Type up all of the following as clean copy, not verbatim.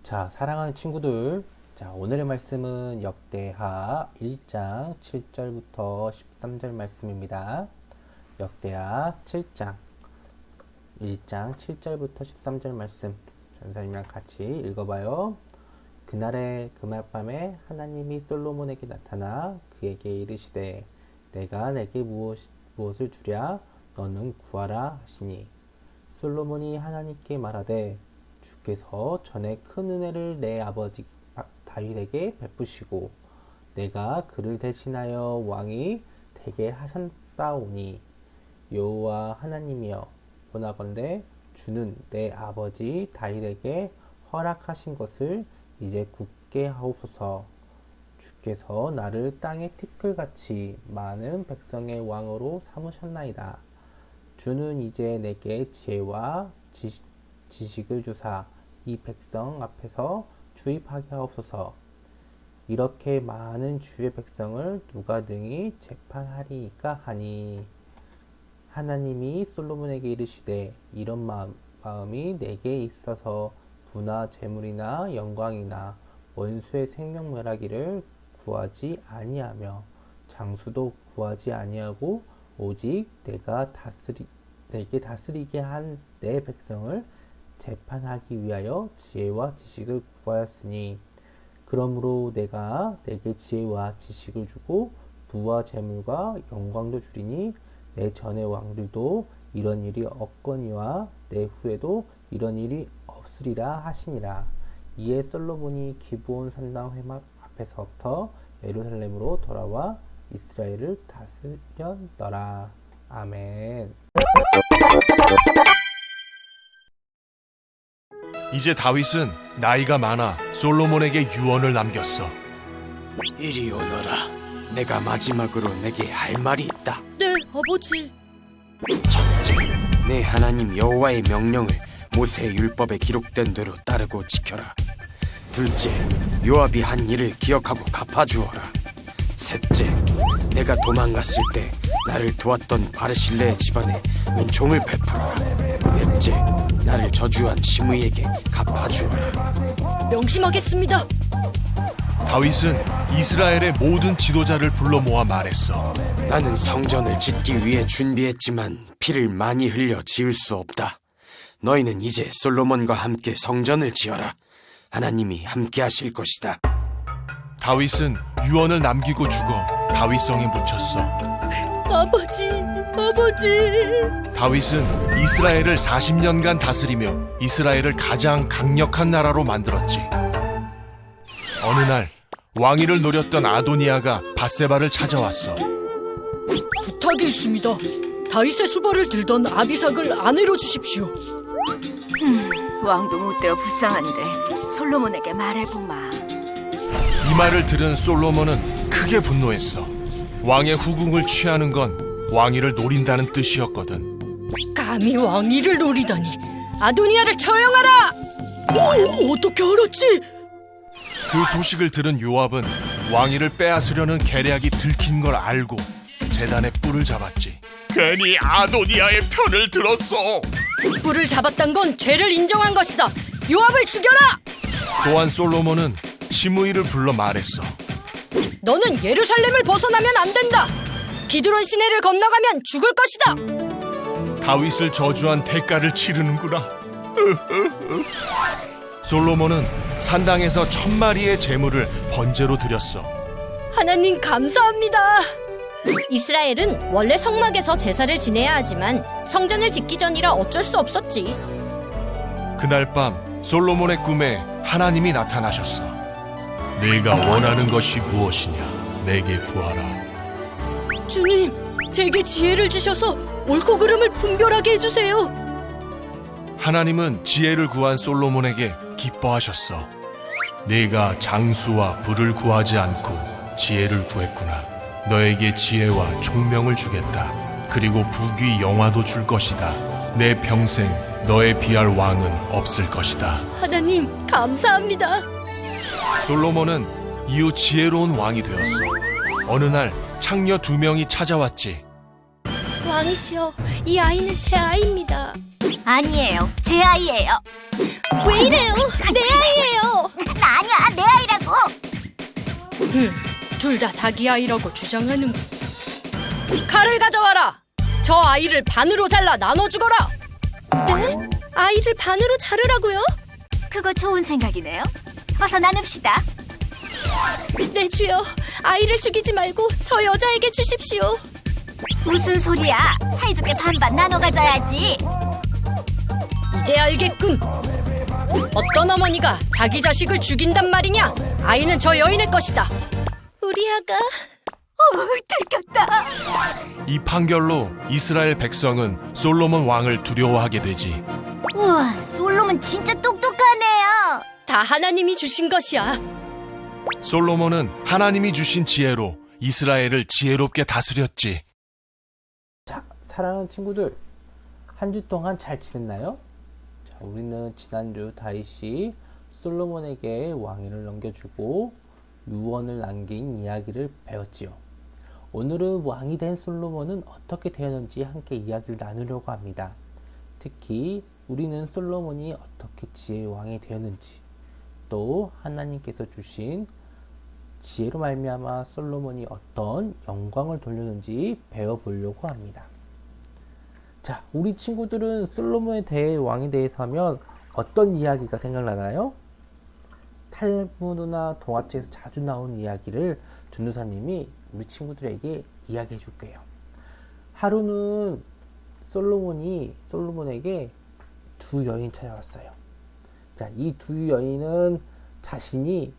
자, 사랑하는 친구들, 자, 오늘의 말씀은 역대하 1장 7절부터 13절 말씀입니다. 역대하 7장 1장 7절부터 13절 말씀 전사님이랑 같이 읽어봐요. 그날의 그날밤에 하나님이 솔로몬에게 나타나 그에게 이르시되 내가 내게 무엇을 주랴 너는 구하라 하시니 솔로몬이 하나님께 말하되 주께서 전에 큰 은혜를 내 아버지 다윗에게 베푸시고 내가 그를 대신하여 왕이 되게 하셨사오니 여호와 하나님이여 원하건대 주는 내 아버지 다윗에게 허락하신 것을 이제 굳게 하옵소서. 주께서 나를 땅의 티끌같이 많은 백성의 왕으로 삼으셨나이다. 주는 이제 내게 지혜와 지식을 주사 이 백성 앞에서 주입하게 하옵소서. 이렇게 많은 주의 백성을 누가 능히 재판하리이까 하니 하나님이 솔로몬에게 이르시되 이런 마음이 내게 있어서 부나 재물이나 영광이나 원수의 생명멸하기를 구하지 아니하며 장수도 구하지 아니하고 오직 내게 다스리게 한 내 백성을 재판하기 위하여 지혜와 지식을 구하였으니 그러므로 내가 내게 지혜와 지식을 주고 부와 재물과 영광도 주리니 내 전의 왕들도 이런 일이 없거니와 내 후에도 이런 일이 없으리라 하시니라. 이에 솔로몬이 기브온 산당 회막 앞에서부터 예루살렘으로 돌아와 이스라엘을 다스렸더라. 아멘. 이제 다윗은 나이가 많아 솔로몬에게 유언을 남겼어. 이리 오너라. 내가 마지막으로 내게 할 말이 있다. 네, 아버지. 첫째, 내 하나님 여호와의 명령을 모세의 율법에 기록된 대로 따르고 지켜라. 둘째, 요압이 한 일을 기억하고 갚아주어라. 셋째, 내가 도망갔을 때 나를 도왔던 바르실레의 집안에 은총을 베풀어라. 넷째, 나를 저주한 시므이에게 갚아주어라. 명심하겠습니다. 다윗은 이스라엘의 모든 지도자를 불러 모아 말했어. 나는 성전을 짓기 위해 준비했지만 피를 많이 흘려 지을 수 없다. 너희는 이제 솔로몬과 함께 성전을 지어라. 하나님이 함께 하실 것이다. 다윗은 유언을 남기고 죽어 다윗성에 묻혔어. 아버지. 다윗은 이스라엘을 40년간 다스리며 이스라엘을 가장 강력한 나라로 만들었지. 어느 날 왕위를 노렸던 아도니아가 밧세바를 찾아왔어. 부탁이 있습니다. 다윗의 수발을 들던 아비삭을 아내로 주십시오. 왕도 못 되어 불쌍한데 솔로몬에게 말해보마. 이 말을 들은 솔로몬은 크게 분노했어. 왕의 후궁을 취하는 건 왕위를 노린다는 뜻이었거든. 감히 왕위를 노리다니. 아도니아를 처형하라! 어떻게 알았지? 그 소식을 들은 요압은 왕위를 빼앗으려는 계략이 들킨 걸 알고 제단의 뿔을 잡았지. 괜히 아도니아의 편을 들었어. 뿔을 잡았단 건 죄를 인정한 것이다. 요압을 죽여라! 또한 솔로몬은 시므이를 불러 말했어. 너는 예루살렘을 벗어나면 안 된다. 기드론 시내를 건너가면 죽을 것이다. 다윗을 저주한 대가를 치르는구나. 솔로몬은 산당에서 1000마리의 제물을 번제로 드렸어. 하나님 감사합니다. 이스라엘은 원래 성막에서 제사를 지내야 하지만 성전을 짓기 전이라 어쩔 수 없었지. 그날 밤 솔로몬의 꿈에 하나님이 나타나셨어. 네가 원하는 것이 무엇이냐? 내게 구하라. 주님, 제게 지혜를 주셔서 옳고 그름을 분별하게 해주세요. 하나님은 지혜를 구한 솔로몬에게 기뻐하셨어. 네가 장수와 부를 구하지 않고 지혜를 구했구나. 너에게 지혜와 총명을 주겠다. 그리고 부귀 영화도 줄 것이다. 내 평생 너에 비할 왕은 없을 것이다. 하나님 감사합니다. 솔로몬은 이후 지혜로운 왕이 되었어. 어느 날 창녀 2명이 찾아왔지. 왕이시여, 이 아이는 제 아이입니다. 아니에요, 제 아이예요. 왜 이래요? 내 아이예요. 나 아니야, 내 아이라고. 둘 다 자기 아이라고 주장하는. 칼을 가져와라. 저 아이를 반으로 잘라 나눠 죽어라. 네? 아이를 반으로 자르라고요? 그거 좋은 생각이네요. 어서 나눕시다. 네 주여, 아이를 죽이지 말고 저 여자에게 주십시오. 무슨 소리야? 사이좋게 반반 나눠 가져야지. 이제 알겠군. 어떤 어머니가 자기 자식을 죽인단 말이냐? 아이는 저 여인의 것이다. 우리 아가. 들켰다. 이 판결로 이스라엘 백성은 솔로몬 왕을 두려워하게 되지. 우와, 솔로몬 진짜 똑똑하네요. 다 하나님이 주신 것이야. 솔로몬은 하나님이 주신 지혜로 이스라엘을 지혜롭게 다스렸지. 자, 사랑하는 친구들, 한 주 동안 잘 지냈나요? 자, 우리는 지난주 다윗이 솔로몬에게 왕위를 넘겨주고 유언을 남긴 이야기를 배웠지요. 오늘은 왕이 된 솔로몬은 어떻게 되었는지 함께 이야기를 나누려고 합니다. 특히 우리는 솔로몬이 어떻게 지혜의 왕이 되었는지, 또 하나님께서 주신 지혜로 말미암아 솔로몬이 어떤 영광을 돌렸는지 배워보려고 합니다. 자, 우리 친구들은 솔로몬에 대해 왕에 대해서 하면 어떤 이야기가 생각나나요? 탈무드나 동화책에서 자주 나오는 이야기를 전도사님이 우리 친구들에게 이야기해 줄게요. 하루는 솔로몬에게 두 여인이 찾아왔어요. 자, 이 두 여인은 자신이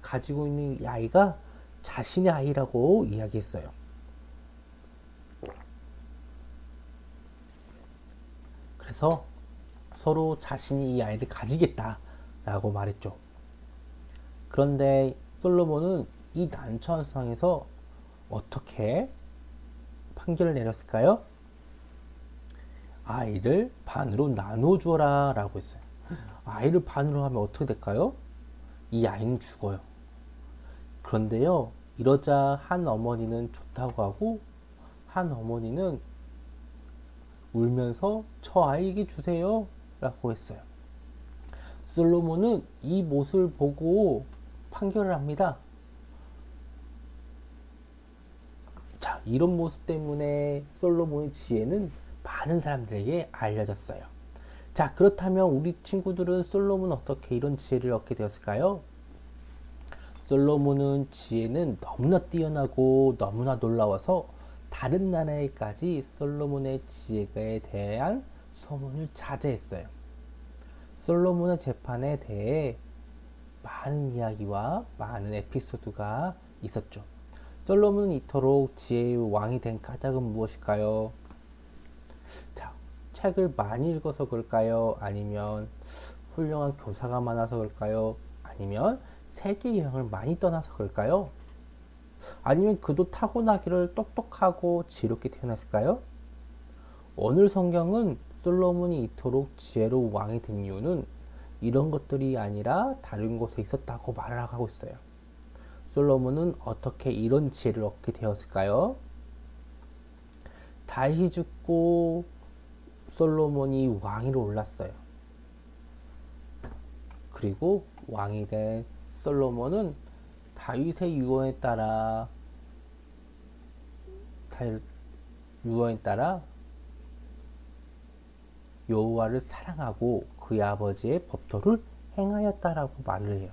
가지고 있는 이 아이가 자신의 아이라고 이야기했어요. 그래서 서로 자신이 이 아이를 가지겠다라고 말했죠. 그런데 솔로몬은 이 난처한 상황에서 어떻게 판결을 내렸을까요? 아이를 반으로 나눠 주어라 라고 했어요. 아이를 반으로 하면 어떻게 될까요? 이 아이는 죽어요. 그런데요, 이러자 한 어머니는 좋다고 하고 한 어머니는 울면서 저 아이에게 주세요 라고 했어요. 솔로몬은 이 모습을 보고 판결을 합니다. 자, 이런 모습 때문에 솔로몬의 지혜는 많은 사람들에게 알려졌어요. 자, 그렇다면 우리 친구들은 솔로몬은 어떻게 이런 지혜를 얻게 되었을까요? 솔로몬은 지혜는 너무나 뛰어나고 너무나 놀라워서 다른 나라에까지 솔로몬의 지혜에 대한 소문을 자제했어요. 솔로몬의 재판에 대해 많은 이야기와 많은 에피소드가 있었죠. 솔로몬은 이토록 지혜의 왕이 된 까닭은 무엇일까요? 자, 책을 많이 읽어서 그럴까요? 아니면 훌륭한 교사가 많아서 그럴까요? 아니면 세계 여행을 많이 떠나서 그럴까요? 아니면 그도 타고나기를 똑똑하고 지혜롭게 태어났을까요? 오늘 성경은 솔로몬이 이토록 지혜로운 왕이 된 이유는 이런 것들이 아니라 다른 곳에 있었다고 말을 하고 있어요. 솔로몬은 어떻게 이런 지혜를 얻게 되었을까요? 다윗이 죽고 솔로몬이 왕위로 올랐어요. 그리고 왕이 된 솔로몬은 다윗의 유언에 따라 여호와를 사랑하고 그의 아버지의 법도를 행하였다라고 말을 해요.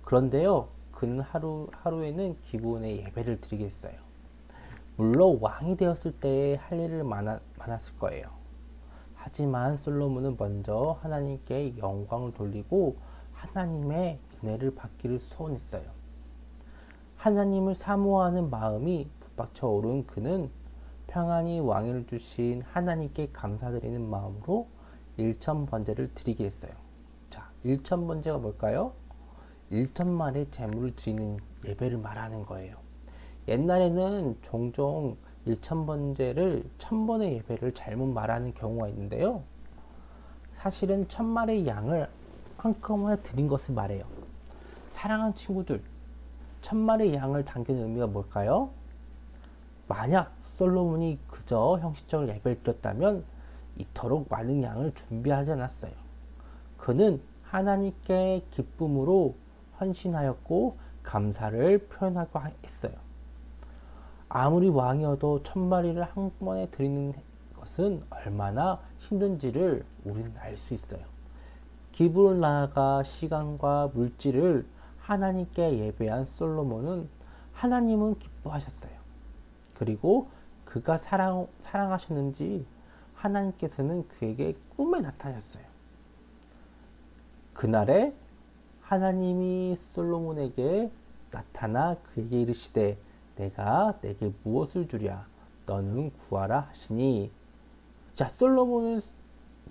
그런데요, 그는 하루에는 기브온에 예배를 드리게 했어요. 물론 왕이 되었을 때 할 일을 많았을 거예요. 하지만 솔로몬은 먼저 하나님께 영광을 돌리고 하나님의 은혜를 받기를 소원했어요. 하나님을 사모하는 마음이 북받쳐 오른 그는 평안히 왕위를 주신 하나님께 감사드리는 마음으로 일천번제를 드리게 했어요. 자, 일천번제가 뭘까요? 1천만의 제물을 드리는 예배를 말하는 거예요. 옛날에는 종종 1천번제를 1000번의 예배를 잘못 말하는 경우가 있는데요. 사실은 1000마리의 양을 한꺼번에 드린 것을 말해요. 사랑하는 친구들, 1000마리의 양을 담기는 의미가 뭘까요? 만약 솔로몬이 그저 형식적으로 예배를 드렸다면 이토록 많은 양을 준비하지 않았어요. 그는 하나님께 기쁨으로 헌신하였고 감사를 표현하고 했어요. 아무리 왕이어도 1000마리를 한 번에 드리는 것은 얼마나 힘든지를 우리는 알 수 있어요. 기브론 나아가 시간과 물질을 하나님께 예배한 솔로몬은 하나님은 기뻐하셨어요. 그리고 그가 사랑하셨는지 하나님께서는 그에게 꿈에 나타났어요. 그날에 하나님이 솔로몬에게 나타나 그에게 이르시되 내가 내게 무엇을 주랴 너는 구하라 하시니. 자, 솔로몬은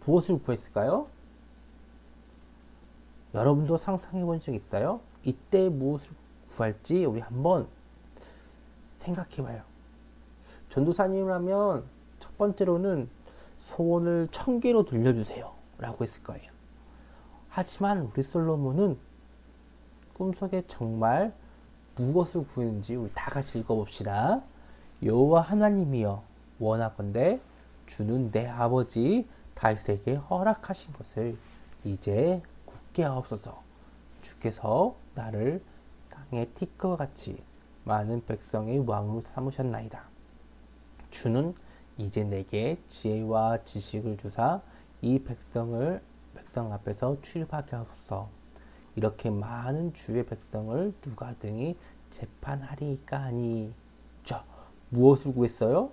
무엇을 구했을까요? 여러분도 상상해 본 적 있어요? 이때 무엇을 구할지 우리 한번 생각해 봐요. 전도사님이라면 첫 번째로는 소원을 1000개로 들려주세요 라고 했을 거예요. 하지만 우리 솔로몬은 꿈속에 정말 무엇을 구했는지 우리 다 같이 읽어봅시다. 여호와 하나님이여 원하건대 주는 내 아버지 다윗에게 허락하신 것을 이제 굳게 하옵소서. 주께서 나를 땅의 티끌과 같이 많은 백성의 왕으로 삼으셨나이다. 주는 이제 내게 지혜와 지식을 주사 이 백성 앞에서 출입하게 하소서. 이렇게 많은 주의 백성을 누가 등이 재판하리이까 하니. 자, 무엇을 구했어요?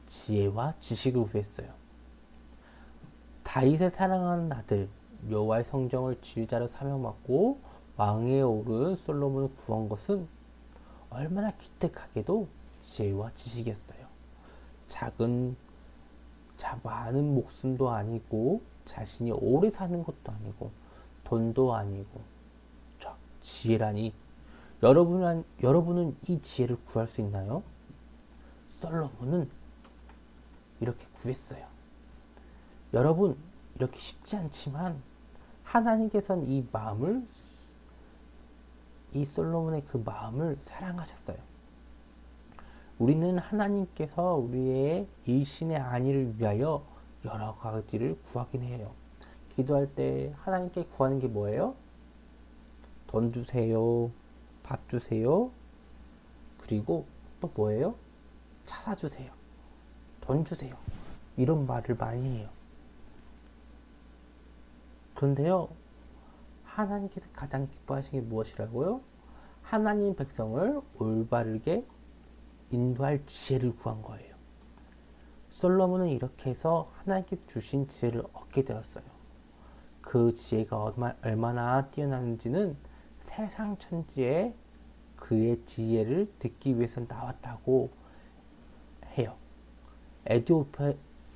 지혜와 지식을 구했어요. 다윗의 사랑하는 아들 여호와의 성정을 지휘자로 사명받고 왕위에 오른 솔로몬을 구한 것은 얼마나 기특하게도 지혜와 지식이었어요. 많은 목숨도 아니고 자신이 오래 사는 것도 아니고 돈도 아니고. 자, 지혜라니. 여러분은 이 지혜를 구할 수 있나요? 솔로몬은 이렇게 구했어요. 여러분, 이렇게 쉽지 않지만 하나님께서는 이 솔로몬의 그 마음을 사랑하셨어요. 우리는 하나님께서 우리의 일신의 안위를 위하여 여러 가지를 구하긴 해요. 기도할 때 하나님께 구하는 게 뭐예요? 돈 주세요, 밥 주세요, 그리고 또 뭐예요? 차 사주세요, 돈 주세요, 이런 말을 많이 해요. 그런데요, 하나님께서 가장 기뻐하시는 게 무엇이라고요? 하나님 백성을 올바르게 인도할 지혜를 구한 거예요. 솔로몬은 이렇게 해서 하나님께 주신 지혜를 얻게 되었어요. 그 지혜가 얼마나 뛰어나는지는 세상 천지에 그의 지혜를 듣기 위해서 나왔다고 해요.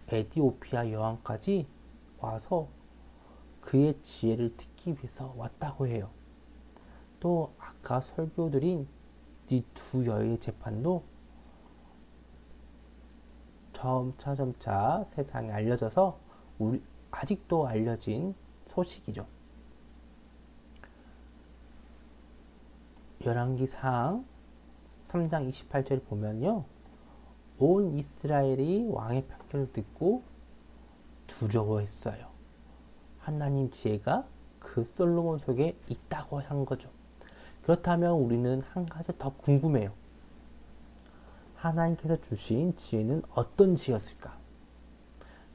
에디오피아 여왕까지 와서 그의 지혜를 듣기 위해서 왔다고 해요. 또 아까 설교드린 이 두 여인의 재판도 점차 세상에 알려져서 아직도 알려진 소식이죠. 열왕기상 3장 28절 보면요, 온 이스라엘이 왕의 편견을 듣고 두려워했어요. 하나님 지혜가 그 솔로몬 속에 있다고 한 거죠. 그렇다면 우리는 한 가지 더 궁금해요. 하나님께서 주신 지혜는 어떤 지혜였을까?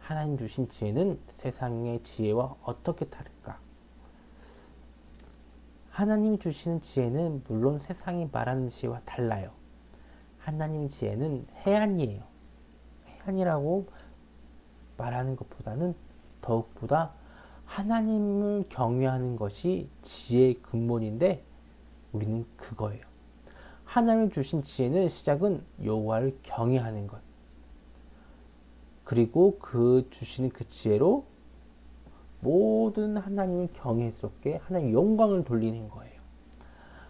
하나님 주신 지혜는 세상의 지혜와 어떻게 다를까? 하나님이 주시는 지혜는 물론 세상이 말하는 지혜와 달라요. 하나님 지혜는 해안이에요. 해안이라고 말하는 것보다는 더욱보다 하나님을 경외하는 것이 지혜의 근본인데 우리는 그거예요. 하나님이 주신 지혜는 시작은 여호와를 경외하는 것. 그리고 그 주시는 그 지혜로 모든 하나님을 경외스럽게 하나님 영광을 돌리는 거예요.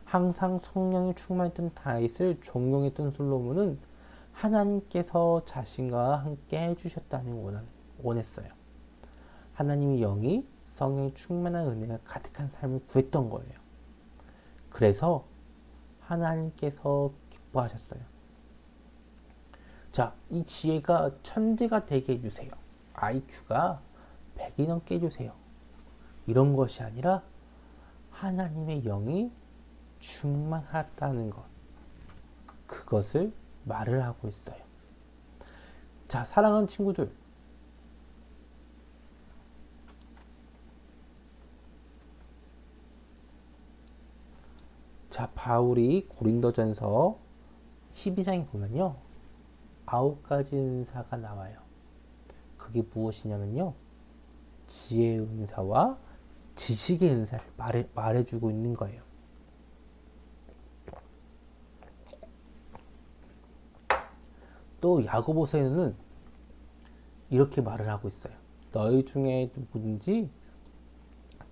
항상 성령이 충만했던 다윗을 존경했던 솔로몬은 하나님께서 자신과 함께 해주셨다는 원했어요. 하나님의 영이 성령이 충만한 은혜가 가득한 삶을 구했던 거예요. 그래서 하나님께서 기뻐하셨어요. 자, 이 지혜가 천재가 되게 해주세요. IQ가 100이 넘게 해주세요. 이런 것이 아니라 하나님의 영이 충만하다는 것, 그것을 말을 하고 있어요. 자, 사랑하는 친구들, 자, 바울이 고린도전서 12장에 보면요, 9가지 은사가 나와요. 그게 무엇이냐면요, 지혜의 은사와 지식의 은사를 말해주고 있는 거예요. 또 야고보서에는 이렇게 말을 하고 있어요. 너희 중에 누구든지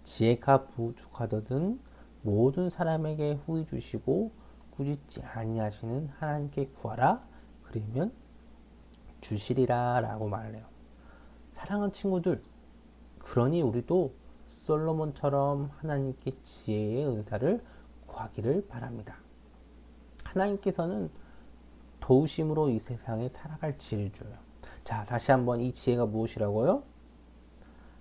지혜가 부족하거든 모든 사람에게 후히 주시고 꾸짖지 아니하시는 하나님께 구하라. 그러면 주시리라 라고 말을 해요. 사랑하는 친구들, 그러니 우리도 솔로몬처럼 하나님께 지혜의 은사를 구하기를 바랍니다. 하나님께서는 도우심으로 이 세상에 살아갈 지혜를 줘요. 자, 다시 한번 이 지혜가 무엇이라고요?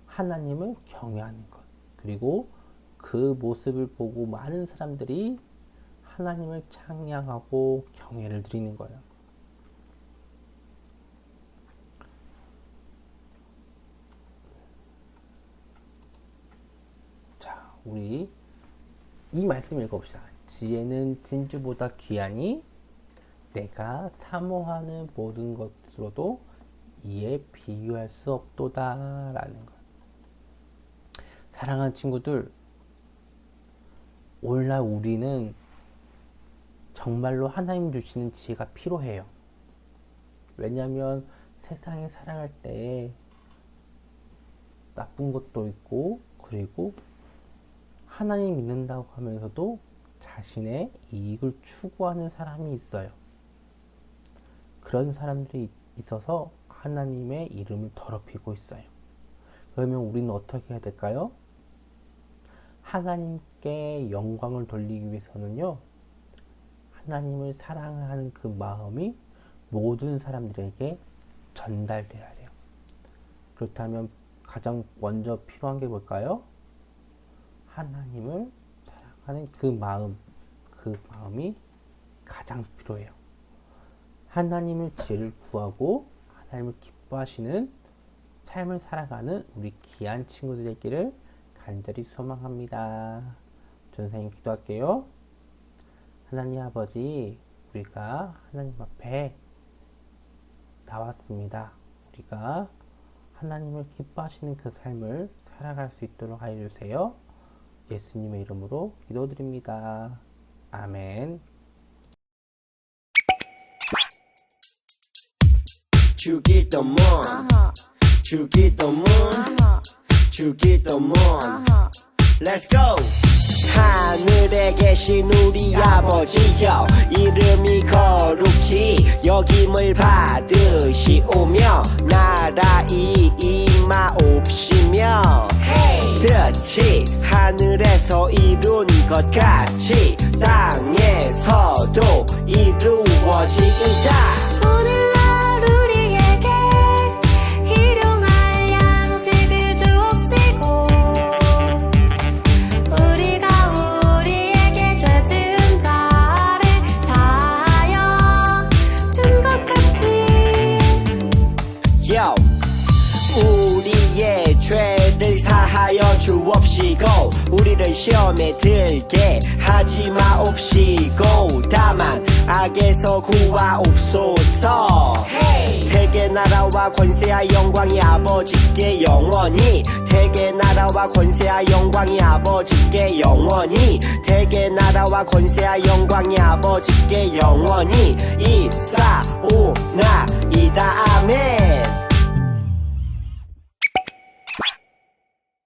하나님을 경외하는 것. 그리고 그 모습을 보고 많은 사람들이 하나님을 찬양하고 경외를 드리는 거예요. 자, 우리 이 말씀 읽어봅시다. 지혜는 진주보다 귀하니 내가 사모하는 모든 것으로도 이에 비유할 수 없도다 라는 것. 사랑하는 친구들, 오늘날 우리는 정말로 하나님 주시는 지혜가 필요해요. 왜냐하면 세상에 살아갈 때 나쁜 것도 있고, 그리고 하나님 믿는다고 하면서도 자신의 이익을 추구하는 사람이 있어요. 그런 사람들이 있어서 하나님의 이름을 더럽히고 있어요. 그러면 우리는 어떻게 해야 될까요? 하나님께 영광을 돌리기 위해서는요, 하나님을 사랑하는 그 마음이 모든 사람들에게 전달돼야 돼요. 그렇다면 가장 먼저 필요한 게 뭘까요? 하나님을 사랑하는 그 마음이 가장 필요해요. 하나님의 지혜를 구하고 하나님을 기뻐하시는 삶을 살아가는 우리 귀한 친구들 되기를 간절히 소망합니다. 전사님 기도할게요. 하나님 아버지, 우리가 하나님 앞에 나왔습니다. 우리가 하나님을 기뻐하시는 그 삶을 살아갈 수 있도록 하여 주세요. 예수님의 이름으로 기도드립니다. 아멘. 주기도문 주기도문 주기도문 Let's go! 하늘에 계신 우리 아버지여 이름이 거룩히 여김을 받으시오며 나라이 임하옵시며 뜻이 하늘에서 이룬 것 같이 땅에서도 이루어지이다. 오늘날 우리에게 일용할 양식을 주옵시고 우리가 우리에게 죄 지은 자를 사하여 준 것 같이 Yo. 우리의 죄를 사하여 주옵시고 우리를 시험에 들게 하지 마옵시고 다만 악에서 구하옵소서. 대개 나라와 권세와 영광이 아버지께 영원히 대개 나라와 권세와 영광이 아버지께 영원히 대개 나라와 권세와 영광이 아버지께 영원히 이사오나이다. 아멘.